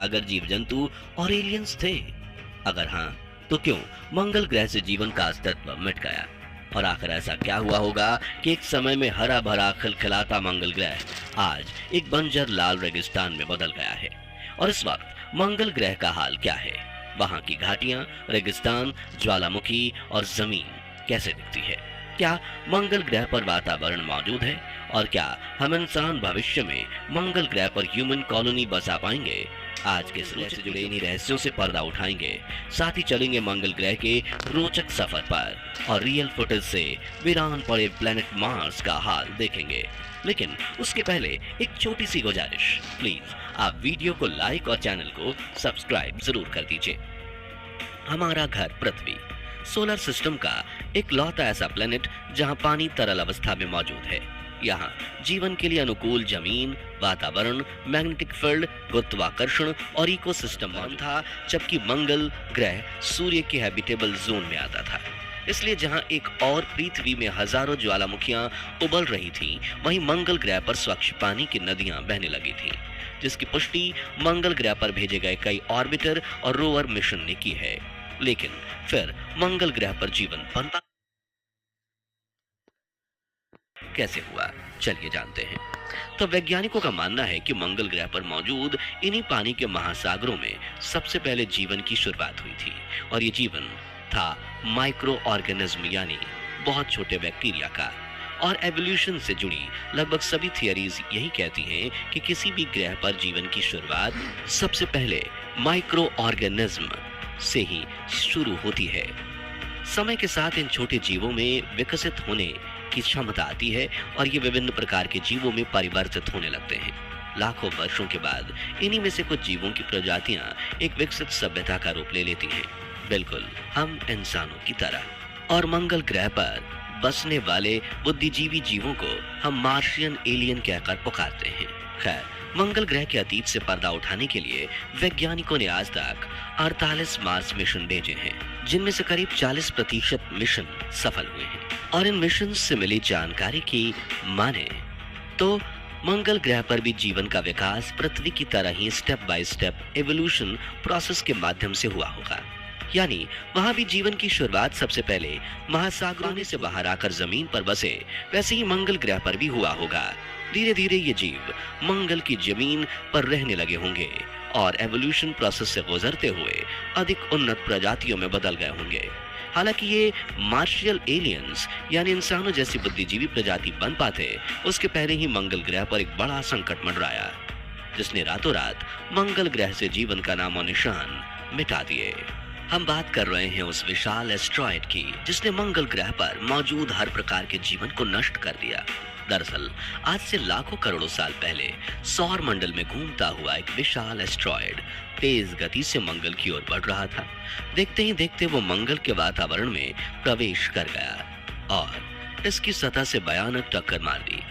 अगर जीव जंतु और एलियंस थे? अगर हाँ, तो क्यों मंगल ग्रह से जीवन का अस्तित्व मिट गया? और आखिर ऐसा क्या हुआ होगा कि एक समय में हरा भरा खिलखिलाता मंगल ग्रह आज एक बंजर लाल रेगिस्तान में बदल गया है? और इस वक्त मंगल ग्रह का हाल क्या है? वहां की घाटियां, रेगिस्तान, ज्वालामुखी और जमीन कैसे दिखती है? क्या मंगल ग्रह पर वातावरण मौजूद है? और क्या हम इंसान भविष्य में मंगल ग्रह पर ह्यूमन कॉलोनी बसा पाएंगे? आज के ग्रह से जुड़े इन्हीं रहस्यों से पर्दा उठाएंगे, साथ ही चलेंगे मंगल ग्रह के रोचक सफर पर और रियल फुटेज से वीरान पड़े प्लेनेट मार्स का हाल देखेंगे। लेकिन उसके पहले एक छोटी सी गुजारिश, प्लीज आप वीडियो को लाइक और चैनल को सब्सक्राइब जरूर कर दीजिए। हमारा घर पृथ्वी सोलर सिस्टम का एक लौता ऐसा प्लेनेट जहां पानी तरल अवस्था में मौजूद है। यहाँ जीवन के लिए अनुकूल जमीन, वातावरण, मैग्नेटिक फील्ड, गुरुत्वाकर्षण और इकोसिस्टम मौजूद था, जबकि मंगल ग्रह सूर्य के हैबिटेबल जोन में आता था। इसलिए जहां एक और पृथ्वी में हजारों ज्वालामुखियां उबल रही थीं, वहीं मंगल ग्रह पर स्वच्छ पानी की नदियां बहने लगी थीं, जिसकी पुष्टि मंगल ग्रह पर भेजे गए कई ऑर्बिटर और रोवर मिशन ने की है। लेकिन फिर मंगल ग्रह पर जीवन पनपा कैसे हुआ, चलिए जानते हैं। तो वैज्ञानिकों का मानना है कि मंगल ग्रह पर मौजूद इन्हीं पानी के महासागरों में सबसे पहले जीवन की शुरुआत हुई थी। और ये जीवन था माइक्रो ऑर्गेनिज्म, यानी बहुत छोटे बैक्टीरिया का। और एवोल्यूशन से जुड़ी लगभग सभी थियरीज यही कहती हैं कि किसी भी ग्रह पर जीवन की शुरुआत सबसे पहले माइक्रो ऑर्गेनिज्म से ही शुरू होती है। समय के साथ इन छोटे जीवों में विकसित होने की क्षमता आती है और ये विभिन्न प्रकार के जीवों में परिवर्तित होने लगते हैं। लाखों वर्षों के बाद इन्हीं में से कुछ जीवों की प्रजातियां एक विकसित सभ्यता का रूप ले लेती हैं, बिल्कुल हम इंसानों की तरह। और मंगल ग्रह पर बसने वाले बुद्धिजीवी जीवों को हम मार्शियन एलियन कहकर पुकारते हैं। खैर, मंगल ग्रह के अतीत से पर्दा उठाने के लिए वैज्ञानिकों ने आज तक 48 मार्स मिशन भेजे हैं, जिनमें से करीब 40% मिशन सफल हुए हैं। और इन मिशन से मिली जानकारी की माने तो मंगल ग्रह पर भी जीवन का विकास पृथ्वी की तरह ही step by step evolution process के माध्यम से हुआ होगा। यानी वहां भी जीवन की शुरुआत सबसे पहले महासागरों से बाहर आकर जमीन पर बसे, वैसे ही मंगल ग्रह पर भी हुआ होगा। धीरे धीरे ये जीव मंगल की जमीन पर रहने लगे होंगे और एवोल्यूशन प्रोसेस से गुजरते हुए अधिक उन्नत प्रजातियों में बदल गए होंगे। हालांकि ये मार्शियल एलियंस यानी इंसानों जैसी बुद्धिजीवी प्रजाति बन पाते, उसके पहले ही मंगल ग्रह पर एक बड़ा संकट मंडराया, जिसने रातों रात मंगल ग्रह से जीवन का नामो निशान मिटा दिए। हम बात कर रहे हैं उस विशाल एस्ट्रॉयड की, जिसने मंगल ग्रह पर मौजूद हर प्रकार के जीवन को नष्ट कर दिया। दरअसल आज से लाखों करोड़ों साल पहले सौर मंडल में घूमता हुआ एक विशाल एस्ट्रॉयड तेज गति से मंगल की ओर बढ़ रहा था। देखते ही देखते वो मंगल के वातावरण में प्रवेश कर गया और इसकी सतह से भयानक टक्कर मार दी।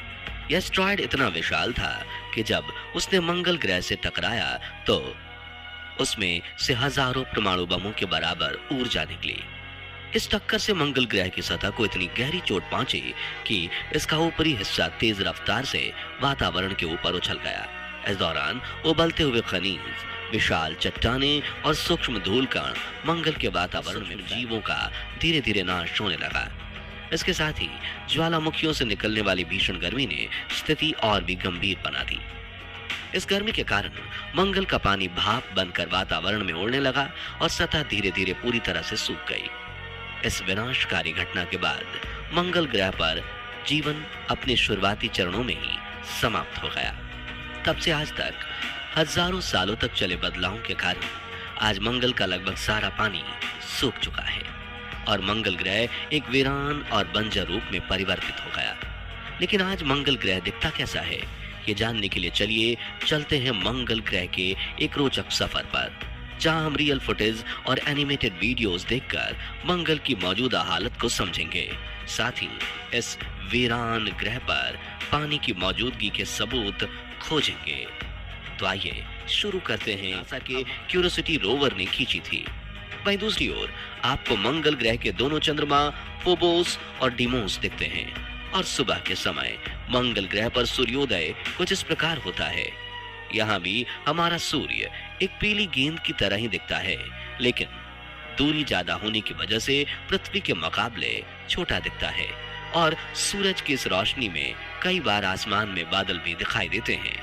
यह एस्ट्रॉयड इतना विशाल था कि जब उसने मंगल ग्रह से टकराया तो उसमें से हजारों परमाणु बमों के बराबर ऊर्जा निकली। इस टक्कर से मंगल ग्रह की सतह को इतनी गहरी चोट पहुंची कि इसका ऊपरी हिस्सा तेज रफ्तार से वातावरण के ऊपर उछल गया। इस दौरान उबलते हुए खनिज, विशाल चट्टानें और सूक्ष्म धूल कण मंगल के वातावरण में जीवों का धीरे धीरे नाश होने लगा। इसके साथ ही ज्वालामुखियों से निकलने वाली भीषण गर्मी ने स्थिति और भी गंभीर बना दी। इस गर्मी के कारण मंगल का पानी भाप बनकर वातावरण में उड़ने लगा और सतह धीरे धीरे पूरी तरह से सूख गई। इस विनाशकारी घटना के बाद मंगल ग्रह पर जीवन अपने शुरुआती चरणों में ही समाप्त हो गया। तब से आज तक हजारों सालों तक चले बदलावों के कारण आज मंगल का लगभग सारा पानी सूख चुका है और मंगल ग्रह एक वीरान और बंजर रूप में परिवर्तित हो गया। लेकिन आज मंगल ग्रह दिखता कैसा है, ये जानने के लिए चलिए चलते हैं मंगल ग्रह के एक रोचक सफर पर, जहां हम रियल फुटेज और एनिमेटेड वीडियोस देखकर मंगल की मौजूदा हालत को समझेंगे। साथ ही इस वीरान ग्रह पर पानी की मौजूदगी के सबूत खोजेंगे। तो आइए शुरू करते हैं। नासा के क्यूरियोसिटी रोवर ने खींची थी। वहीं दूसरी ओर आपको मंगल ग्रह के दोनों चंद्रमा फोबोस और डीमोस दिखते हैं और सुबह के समय मंगल ग्रह पर सूर्योदय कुछ इस प्रकार होता है। यहाँ भी हमारा सूर्य एक पीली गेंद की तरह ही दिखता है, लेकिन दूरी ज्यादा होने की वजह से पृथ्वी के मुकाबले छोटा दिखता है और सूरज की इस रोशनी में कई बार आसमान में बादल भी दिखाई देते हैं।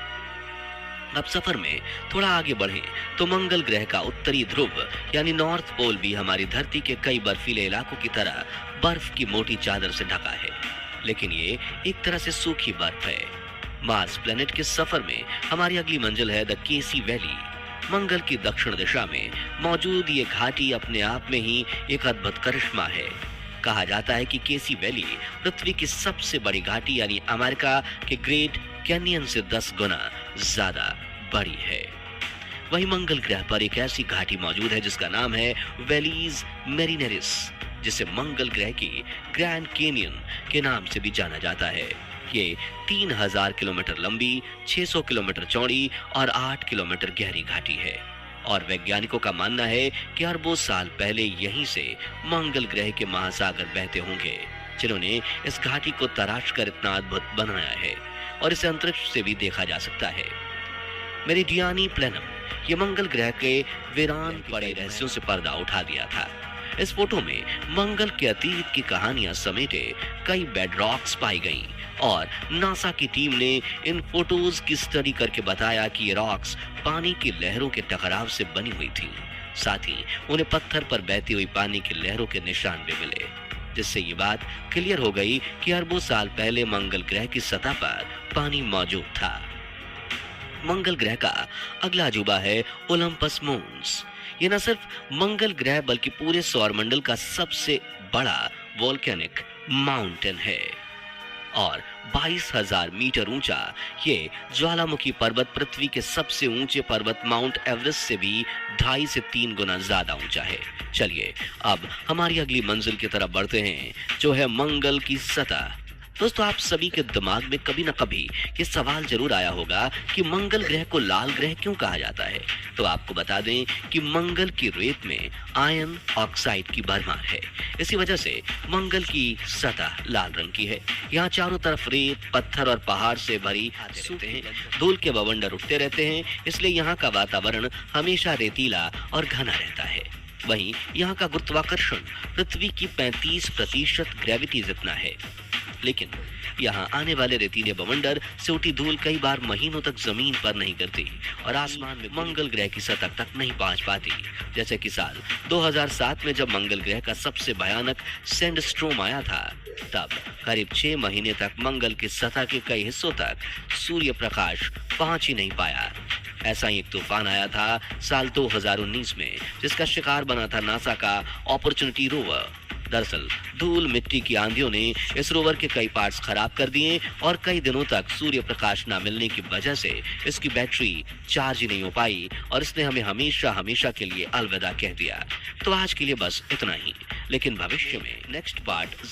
अब सफर में थोड़ा आगे बढ़ें तो मंगल ग्रह का उत्तरी ध्रुव यानी नॉर्थ पोल भी हमारी धरती के कई बर्फीले इलाकों की तरह बर्फ की मोटी चादर से ढका है, लेकिन ये एक तरह से सूखी बर्फ है। मार्स प्लेनेट के सफर में हमारी अगली मंजिल है द केसी वैली। मंगल की दक्षिण दिशा में मौजूद ये घाटी अपने आप में ही एक अद्भुत करिश्मा है। कहा जाता है कि केसी वैली पृथ्वी की सबसे बड़ी घाटी यानी अमेरिका के ग्रेट कैनियन से 10 गुना ज्यादा बड़ी है। वहीं मंगल ग्रह पर एक ऐसी घाटी मौजूद है जिसका नाम है वैलीज मेरिनेरिस, जिसे मंगल ग्रह की ग्रैंड कैनियन के नाम से भी जाना जाता है। ये 3000 किलोमीटर लंबी, 600 किलोमीटर चौड़ी और 8 किलोमीटर गहरी घाटी है और वैज्ञानिकों का मानना है कि अरबों साल पहले यहीं से मंगल ग्रह के महासागर बहते होंगे, जिन्होंने इस घाटी को तराश कर इतना अद्भुत बनाया है और इसे अंतरिक्ष से भी देखा जा सकता है। मेरिडियानी प्लेनम ये मंगल ग्रह के वीरान पड़े रहस्यों से पर्दा उठा दिया था। इस फोटो में मंगल के अतीत की कहानियां समेटे कई बेडरॉक्स पाई गईं और नासा की टीम ने इन फोटोज की स्टडी करके बताया कि ये रॉक्स पानी की लहरों के टकराव से बनी हुई थी। साथ ही उन्हें पत्थर पर बहती हुई पानी की लहरों के निशान भी मिले, जिससे ये बात क्लियर हो गई कि अरबों साल पहले मंगल ग्रह की सतह पर पानी मौजूद था। मंगल ग्रह का अगला अजूबा है ओलंपस मून्स। ये न सिर्फ मंगल ग्रह बल्कि पूरे सौरमंडल का सबसे बड़ा वोल्केनिक माउंटेन है और 22,000 मीटर ऊंचा ये ज्वालामुखी पर्वत पृथ्वी के सबसे ऊंचे पर्वत माउंट एवरेस्ट से भी 2.5 से 3 गुना ज्यादा ऊंचा है। चलिए अब हमारी अगली मंजिल की तरफ बढ़ते हैं, जो है मंगल की सतह। दोस्तों, आप सभी के दिमाग में कभी न कभी ये सवाल जरूर आया होगा कि मंगल ग्रह को लाल ग्रह क्यों कहा जाता है। तो आपको बता दें कि मंगल की रेत में आयरन ऑक्साइड की भरमार है, इसी वजह से मंगल की सतह लाल रंग की है। यहाँ चारों तरफ रेत, पत्थर और पहाड़ से भरी रहते हैं, धूल के बवंडर उठते रहते हैं, इसलिए यहाँ का वातावरण हमेशा रेतीला और घना रहता है। वहीं यहाँ का गुरुत्वाकर्षण पृथ्वी की 35% ग्रेविटी जितना है, लेकिन यहाँ आने वाले रेतीले बवंडर से उठी धूल कई बार महीनों तक जमीन पर नहीं गिरती और आसमान में मंगल ग्रह की सतह तक नहीं पहुंच पाती। जैसे कि साल 2007 में जब मंगल ग्रह का सबसे भयानक सैंडस्टॉर्म आया था, तब करीब 6 महीने तक मंगल की सतह के कई हिस्सों तक सूर्य प्रकाश पहुंच ही नहीं पाया। ऐसा ही एक तूफान आया था साल 2019 में, जिसका शिकार बना था नासा का अपॉर्चुनिटी रोवर। दरअसल धूल मिट्टी की आंधियों ने इस रोवर के कई पार्ट्स खराब कर दिए और कई दिनों तक सूर्य प्रकाश न मिलने की वजह से इसकी बैटरी चार्ज ही नहीं हो पाई और इसने हमें हमेशा हमेशा के लिए अलविदा कह दिया। तो आज के लिए बस इतना ही, लेकिन भविष्य में नेक्स्ट पार्ट